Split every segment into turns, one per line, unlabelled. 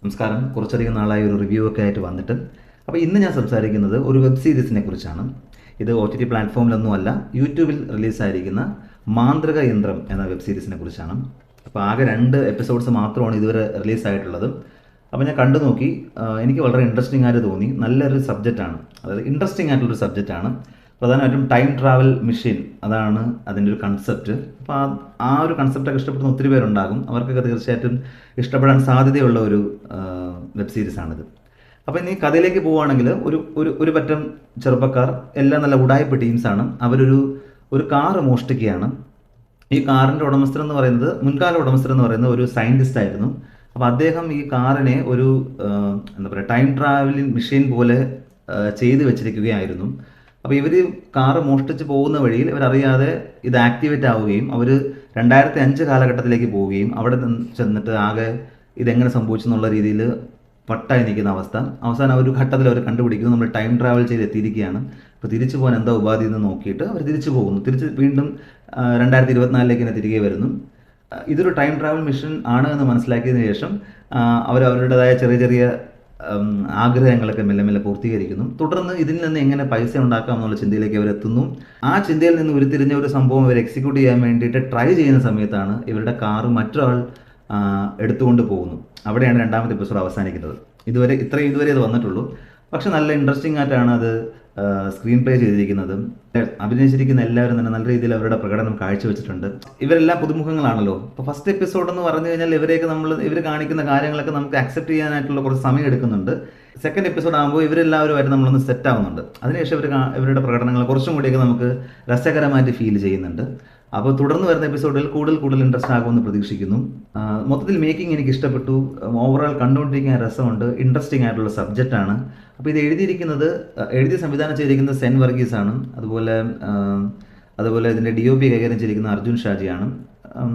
നമസ്കാരം. കുറച്ചധികം നാളായി ഒരു റിവ്യൂ ഒക്കെ ആയിട്ട് വന്നിട്ട്. അപ്പോൾ ഇന്ന് ഞാൻ സംസാരിക്കുന്നത് ഒരു വെബ് സീരീസിനെ കുറിച്ചാണ്. ഇത് OTT പ്ലാറ്റ്ഫോമിലൊന്നുമല്ല, യൂട്യൂബിൽ റിലീസായിരിക്കുന്ന മാന്ത്രിക യന്ത്രം എന്ന വെബ് സീരീസിനെ കുറിച്ചാണ്. അപ്പോൾ ആകെ 2 എപ്പിസോഡ്സ് മാത്രമാണ് ഇതുവരെ റിലീസായിട്ടുള്ളത്. അപ്പോൾ ഞാൻ കണ്ടു നോക്കി. എനിക്ക് വളരെ ഇൻട്രസ്റ്റിംഗ് ആയിട്ട് തോന്നി. നല്ലൊരു സബ്ജക്റ്റാണ്, അതായത് ഇൻട്രസ്റ്റിംഗ് ആയിട്ടുള്ളൊരു സബ്ജക്റ്റാണ്. പ്രധാനമായിട്ടും ടൈം ട്രാവൽ മെഷീൻ, അതാണ് അതിൻ്റെ ഒരു കൺസെപ്റ്റ്. അപ്പോൾ ആ ഒരു കൺസെപ്റ്റൊക്കെ ഇഷ്ടപ്പെടുന്ന ഒത്തിരി പേരുണ്ടാകും. അവർക്കൊക്കെ തീർച്ചയായിട്ടും ഇഷ്ടപ്പെടാൻ സാധ്യതയുള്ള ഒരു വെബ് സീരീസാണിത്. അപ്പോൾ ഇനി കഥയിലേക്ക് പോവുകയാണെങ്കിൽ ഒരു ഒരു ഒരു പറ്റം ചെറുപ്പക്കാർ, എല്ലാം നല്ല ഉടായ്പ ടീംസാണ്. ഒരു കാറ് മോഷ്ടിക്കുകയാണ്. ഈ കാറിൻ്റെ ഉടമസ്ഥൻ എന്ന് പറയുന്നത്, മുൻകാല ഉടമസ്ഥൻ എന്ന് പറയുന്നത് ഒരു സയൻറ്റിസ്റ്റ് ആയിരുന്നു. അപ്പോൾ അദ്ദേഹം ഈ കാറിനെ ഒരു എന്താ പറയുക, ടൈം ട്രാവലിംഗ് മെഷീൻ പോലെ ചെയ്തു വെച്ചിരിക്കുകയായിരുന്നു. അപ്പോൾ ഇവർ കാറ് മോഷ്ടിച്ച് പോകുന്ന വഴിയിൽ ഇവരറിയാതെ ഇത് ആക്ടിവേറ്റ് ആവുകയും അവർ 2005 കാലഘട്ടത്തിലേക്ക് പോവുകയും അവിടെ ചെന്നിട്ട് ആകെ ഇതെങ്ങനെ സംഭവിച്ചു എന്നുള്ള രീതിയിൽ വട്ടായി നിൽക്കുന്ന അവസ്ഥ. അവസാനം ഒരു ഘട്ടത്തിൽ അവർ കണ്ടുപിടിക്കുന്നു, നമ്മൾ ടൈം ട്രാവൽ ചെയ്ത് എത്തിയിരിക്കുകയാണ്. അപ്പോൾ തിരിച്ചു പോകാൻ എന്താ ഉപാധി എന്ന് നോക്കിയിട്ട് അവർ തിരിച്ചു പോകുന്നു. തിരിച്ച് വീണ്ടും 2024 തന്നെ തിരികെ വരുന്നു. ഇതൊരു ടൈം ട്രാവൽ മിഷൻ ആണ് എന്ന് മനസ്സിലാക്കിയതിന് ശേഷം അവരുടേതായ ചെറിയ ചെറിയ ആഗ്രഹങ്ങളൊക്കെ മെല്ലെ മെല്ലെ പൂർത്തീകരിക്കുന്നു. തുടർന്ന് ഇതിൽ നിന്ന് എങ്ങനെ പൈസ ഉണ്ടാക്കാം എന്നുള്ള ചിന്തയിലേക്ക് അവരെത്തുന്നു. ആ ചിന്തയിൽ നിന്ന് ഉരുത്തിരിഞ്ഞ ഒരു സംഭവം അവർ എക്സിക്യൂട്ട് ചെയ്യാൻ വേണ്ടിയിട്ട് ട്രൈ ചെയ്യുന്ന സമയത്താണ് ഇവരുടെ കാറ് മറ്റൊരാൾ എടുത്തുകൊണ്ട് പോകുന്നു. അവിടെയാണ് 2ാമത്തെ എപ്പിസോഡ് അവസാനിക്കുന്നത്. ഇതുവരെ അത് വന്നിട്ടുള്ളൂ. പക്ഷെ നല്ല ഇൻട്രസ്റ്റിംഗ് ആയിട്ടാണ് അത് സ്ക്രീൻ പ്ലേ ചെയ്തിരിക്കുന്നത്. അഭിനയിച്ചിരിക്കുന്ന എല്ലാവരും തന്നെ നല്ല രീതിയിൽ അവരുടെ പ്രകടനം കാഴ്ചവെച്ചിട്ടുണ്ട്. ഇവരെല്ലാം പുതുമുഖങ്ങളാണല്ലോ. അപ്പോൾ ഫസ്റ്റ് എപ്പിസോഡ് എന്ന് പറഞ്ഞു കഴിഞ്ഞാൽ ഇവർ കാണിക്കുന്ന കാര്യങ്ങളൊക്കെ നമുക്ക് അക്സെപ്റ്റ് ചെയ്യാനായിട്ടുള്ള കുറച്ച് സമയം എടുക്കുന്നുണ്ട്. സെക്കൻഡ് എപ്പിസോഡ് ആകുമ്പോൾ ഇവരെല്ലാവരുമായിട്ട് നമ്മളൊന്ന് സെറ്റ് ആവുന്നുണ്ട്. അതിനുശേഷം ഇവരുടെ പ്രകടനങ്ങൾ കുറച്ചും കൂടിയൊക്കെ നമുക്ക് രസകരമായിട്ട് ഫീൽ ചെയ്യുന്നുണ്ട്. അപ്പോൾ തുടർന്ന് വരുന്ന എപ്പിസോഡിൽ കൂടുതൽ ഇൻട്രസ്റ്റ് ആകുമെന്ന് പ്രതീക്ഷിക്കുന്നു. മൊത്തത്തിൽ മേക്കിംഗ് എനിക്ക് ഇഷ്ടപ്പെട്ടു. ഓവറോൾ കണ്ടുകൊണ്ടിരിക്കാൻ രസമുണ്ട്. ഇൻട്രസ്റ്റിംഗ് ആയിട്ടുള്ള സബ്ജക്റ്റാണ്. അപ്പോൾ ഇത് എഴുതി സംവിധാനം ചെയ്തിരിക്കുന്നത് സെൻ വർഗീസ് ആണ്. അതുപോലെ ഇതിൻ്റെ DOP കൈകാര്യം ചെയ്തിരിക്കുന്നത് അർജുൻ ഷാജിയാണ്.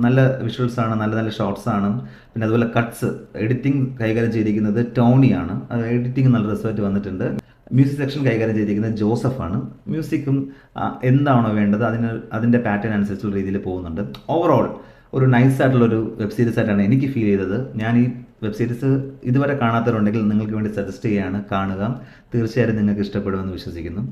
നല്ല വിഷ്വൽസാണ്, നല്ല നല്ല ഷോട്ട്സാണ്. പിന്നെ അതുപോലെ കട്ട്സ്, എഡിറ്റിംഗ് കൈകാര്യം ചെയ്തിരിക്കുന്നത് ടോണിയാണ്. എഡിറ്റിംഗ് നല്ല രസമായിട്ട് വന്നിട്ടുണ്ട്. മ്യൂസിക് സെക്ഷൻ കൈകാര്യം ചെയ്തിരിക്കുന്നത് ജോസഫാണ്. മ്യൂസിക്കും എന്താണോ വേണ്ടത് അതിൻ്റെ പാറ്റേൺ അനുസരിച്ചുള്ള രീതിയിൽ പോകുന്നുണ്ട്. ഓവറോൾ ഒരു നൈസായിട്ടുള്ളൊരു വെബ് സീരീസ് ആയിട്ടാണ് എനിക്ക് ഫീൽ ചെയ്തത്. ഞാൻ ഈ വെബ് സീരീസ് ഇതുവരെ കാണാത്തവരുണ്ടെങ്കിൽ നിങ്ങൾക്ക് വേണ്ടി സജസ്റ്റ് ചെയ്യുകയാണ്, കാണുക. തീർച്ചയായും നിങ്ങൾക്ക് ഇഷ്ടപ്പെടുമെന്ന് വിശ്വസിക്കുന്നു.